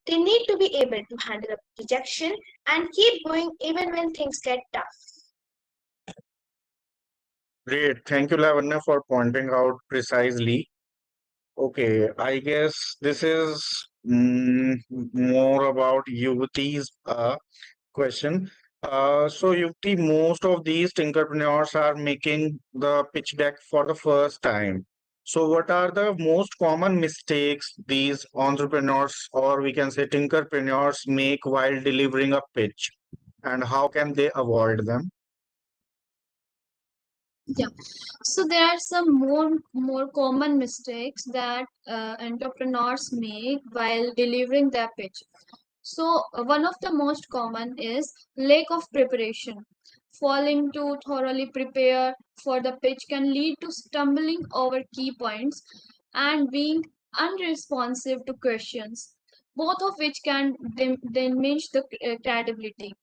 They need to be able to handle rejection and keep going even when things get tough. Great. Thank you, Lavanya, for pointing out precisely. Okay, I guess this is more about Yuvati's question. So Yukti, most of these tinkerpreneurs are making the pitch deck for the first time. So what are the most common mistakes these entrepreneurs, or we can say tinkerpreneurs, make while delivering a pitch, and how can they avoid them? Yeah. So there are some more common mistakes that entrepreneurs make while delivering their pitch. So one of the most common is lack of preparation. Failing to thoroughly prepare for the pitch can lead to stumbling over key points and being unresponsive to questions, both of which can diminish the credibility.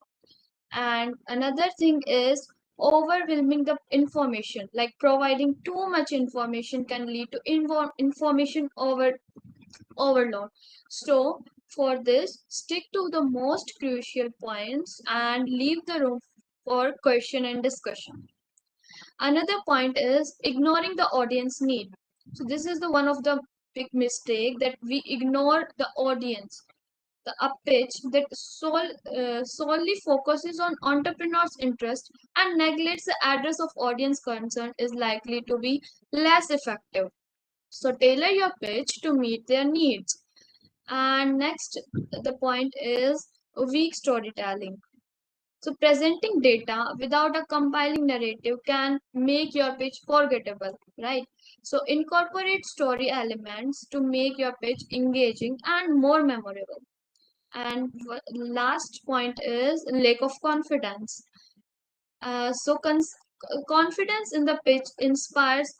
And another thing is overwhelming the information, like providing too much information can lead to information overload. So for this, stick to the most crucial points and leave the room for question and discussion. Another point is ignoring the audience need. So this is the one of the big mistake, that we ignore the audience. A pitch that solely focuses on entrepreneurs' interest and neglects the address of audience concern is likely to be less effective. So tailor your pitch to meet their needs. And next, the point is weak storytelling. So presenting data without a compiling narrative can make your pitch forgettable, right? So incorporate story elements to make your pitch engaging and more memorable. And last point is lack of confidence. Confidence in the pitch inspires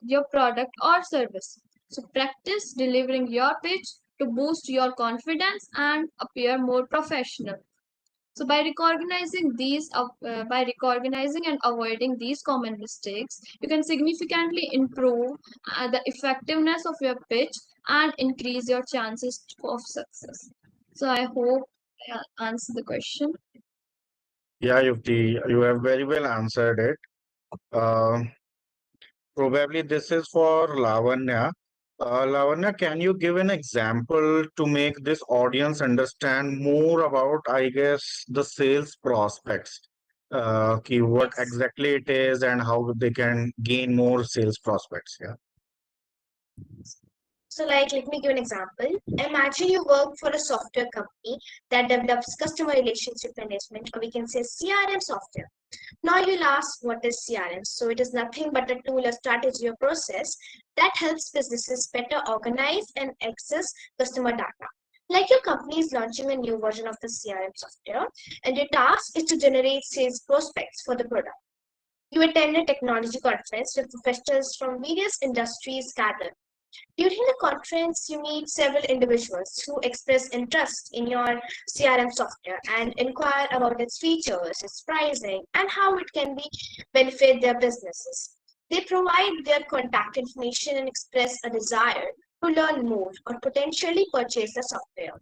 your product or service. So practice delivering your pitch to boost your confidence and appear more professional. So by recognizing and avoiding these common mistakes, you can significantly improve the effectiveness of your pitch and increase your chances of success. So I hope I answered the question. Yeah, Yukti, you have very well answered it. Uh, Probably this is for Lavanya. Lavanya, can you give an example to make this audience understand more about, I guess, the sales prospects? What Yes. exactly it is and how they can gain more sales prospects. Yeah. So, let me give an example. Imagine you work for a software company that develops customer relationship management, or we can say CRM software. Now you'll ask, what is CRM? So it is nothing but a tool, a strategy, or process that helps businesses better organize and access customer data. Like your company is launching a new version of the CRM software, and your task is to generate sales prospects for the product. You attend a technology conference where professionals from various industries gather. During the conference, you meet several individuals who express interest in your CRM software and inquire about its features, its pricing, and how it can be benefit their businesses. They provide their contact information and express a desire to learn more or potentially purchase the software.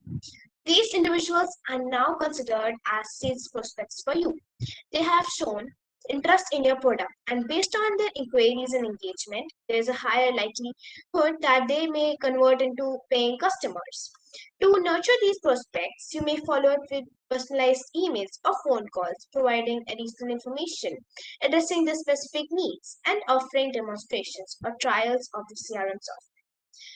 These individuals are now considered as sales prospects for you. They have shown interest in your product, and based on their inquiries and engagement, there is a higher likelihood that they may convert into paying customers. To nurture these prospects, you may follow up with personalized emails or phone calls, providing additional information, addressing the specific needs, and offering demonstrations or trials of the CRM software.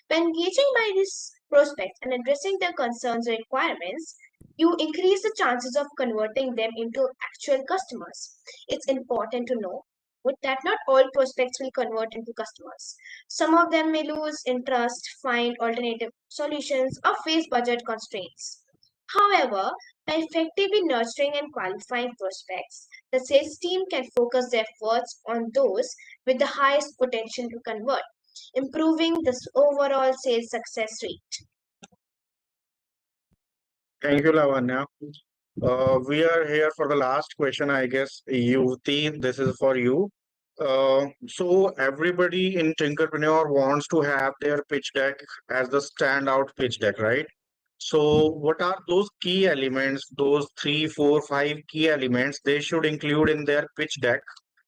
By engaging by these prospects and addressing their concerns or requirements, you increase the chances of converting them into actual customers. It's important to know that not all prospects will convert into customers. Some of them may lose interest, find alternative solutions, or face budget constraints. However, by effectively nurturing and qualifying prospects, the sales team can focus their efforts on those with the highest potential to convert, improving the overall sales success rate. Thank you, Lavanya. We are here for the last question, I guess. Yuvti, this is for you. So everybody in Tinkerpreneur wants to have their pitch deck as the standout pitch deck, right? So what are those key elements, those three, four, five key elements they should include in their pitch deck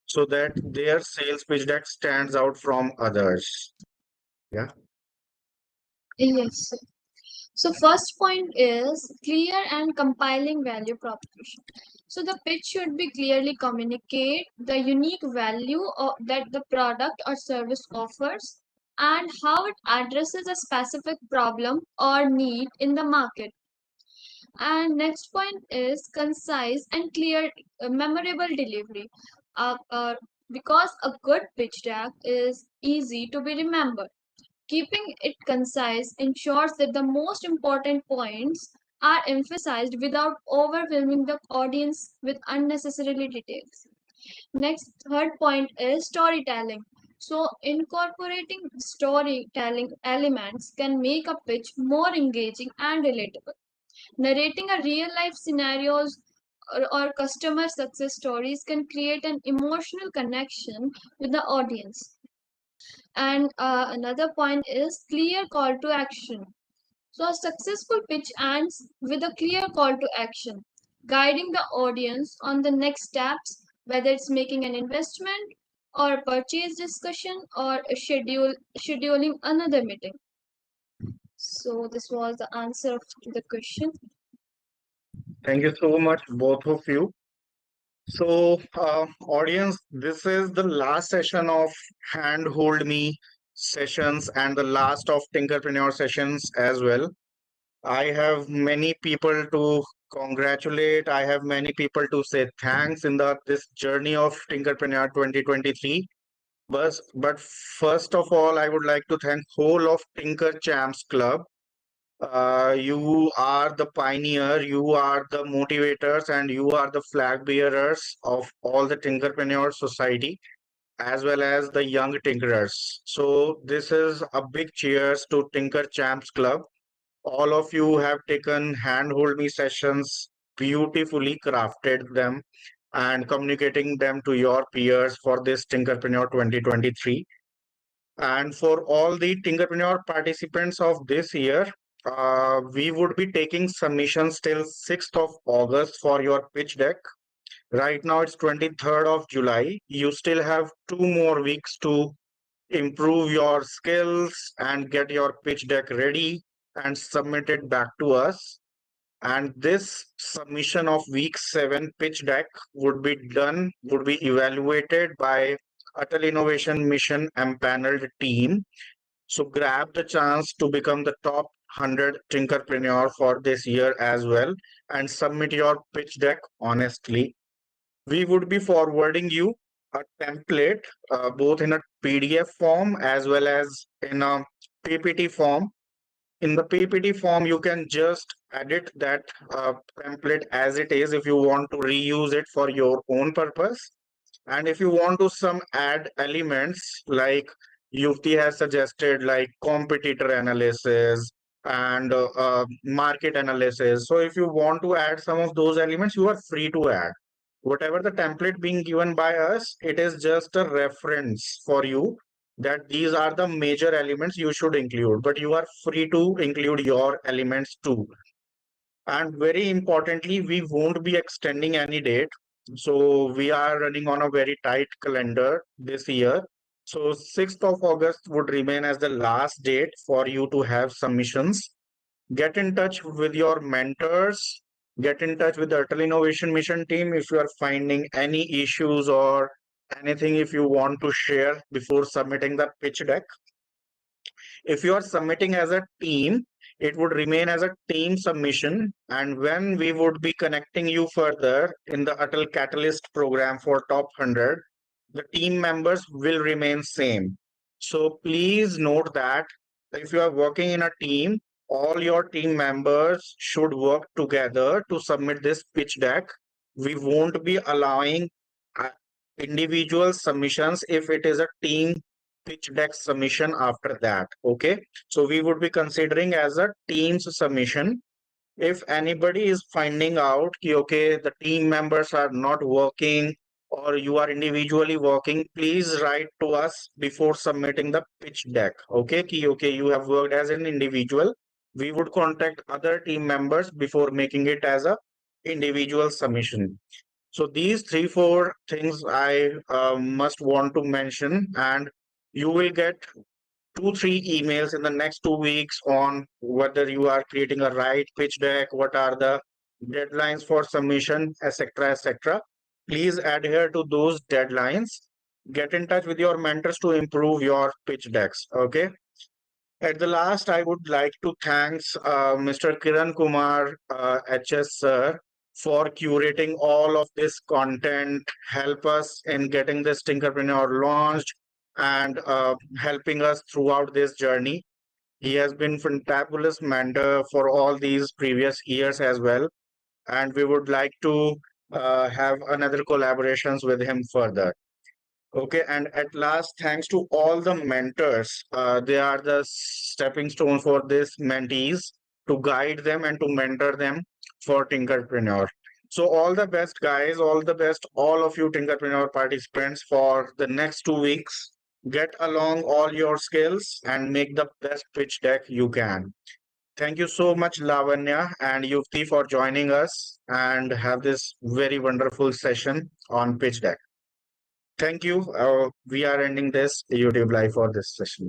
so that their sales pitch deck stands out from others? Yeah. Yes. So first point is clear and compiling value proposition. So the pitch should be clearly communicate the unique value that the product or service offers and how it addresses a specific problem or need in the market. And next point is concise and clear, memorable delivery. Because a good pitch deck is easy to be remembered. Keeping it concise ensures that the most important points are emphasized without overwhelming the audience with unnecessary details. Next, third point is storytelling. So, incorporating storytelling elements can make a pitch more engaging and relatable. Narrating a real life scenarios or customer success stories can create an emotional connection with the audience. And another point is clear call to action. So, a successful pitch ends with a clear call to action, guiding the audience on the next steps, whether it's making an investment or a purchase discussion or scheduling another meeting. So, this was the answer to the question. Thank you so much, both of you. So, audience, this is the last session of Handhold Me sessions and the last of Tinkerpreneur sessions as well. I have many people to congratulate. I have many people to say thanks in the this journey of Tinkerpreneur 2023. But first of all, I would like to thank whole of Tinker Champs Club. You are the pioneer, you are the motivators, and you are the flag bearers of all the Tinkerpreneur Society as well as the young tinkerers. So this is a big cheers to Tinker Champs Club. All of you have taken handhold me sessions, beautifully crafted them and communicating them to your peers for this Tinkerpreneur 2023. And for all the Tinkerpreneur participants of this year, we would be taking submissions till 6th of August for your pitch deck. Right now it's 23rd of July. You still have 2 more weeks to improve your skills and get your pitch deck ready and submit it back to us. And this submission of week 7 pitch deck would be evaluated by Atal Innovation Mission empaneled team. So grab the chance to become the top 100 Tinkerpreneur for this year as well and submit your pitch deck honestly. We would be forwarding you a template both in a PDF form as well as in a PPT form. In the PPT form, you can just edit that template as it is if you want to reuse it for your own purpose. And if you want to some add elements like Yufti has suggested, like competitor analysis and market analysis. So if you want to add some of those elements, you are free to add. Whatever the template being given by us, it is just a reference for you that these are the major elements you should include, but you are free to include your elements too. And very importantly, we won't be extending any date. So we are running on a very tight calendar this year. So 6th of August would remain as the last date for you to have submissions. Get in touch with your mentors, get in touch with the ATL Innovation Mission team if you are finding any issues or anything if you want to share before submitting the pitch deck. If you are submitting as a team, it would remain as a team submission. And when we would be connecting you further in the ATL Catalyst program for top 100, the team members will remain same. So please note that if you are working in a team, all your team members should work together to submit this pitch deck. We won't be allowing uh, individual submissions if it is a team pitch deck submission after that. Okay, so we would be considering as a team's submission. If anybody is finding out ki, okay, the team members are not working or you are individually working, please write to us before submitting the pitch deck. Okay, ki, okay, you have worked as an individual. We would contact other team members before making it as a individual submission. So these three, four things I must want to mention, and you will get 2, 3 emails in the next 2 weeks on whether you are creating a right pitch deck, what are the deadlines for submission, etc., etc. Please adhere to those deadlines. Get in touch with your mentors to improve your pitch decks. Okay. At the last, I would like to thanks Mr. Kiran Kumar HS sir for curating all of this content, help us in getting this Tinkerpreneur launched and helping us throughout this journey. He has been fantabulous mentor for all these previous years as well, and we would like to have another collaborations with him further. Okay, and at last, thanks to all the mentors. They are the stepping stone for these mentees to guide them and to mentor them for Tinkerpreneur. So all the best, guys, all the best, all of you Tinkerpreneur participants for the next 2 weeks. Get along all your skills and make the best pitch deck you can. Thank you so much, Lavanya and Yufti, for joining us and have this very wonderful session on pitch deck. Thank you. We are ending this YouTube live for this session.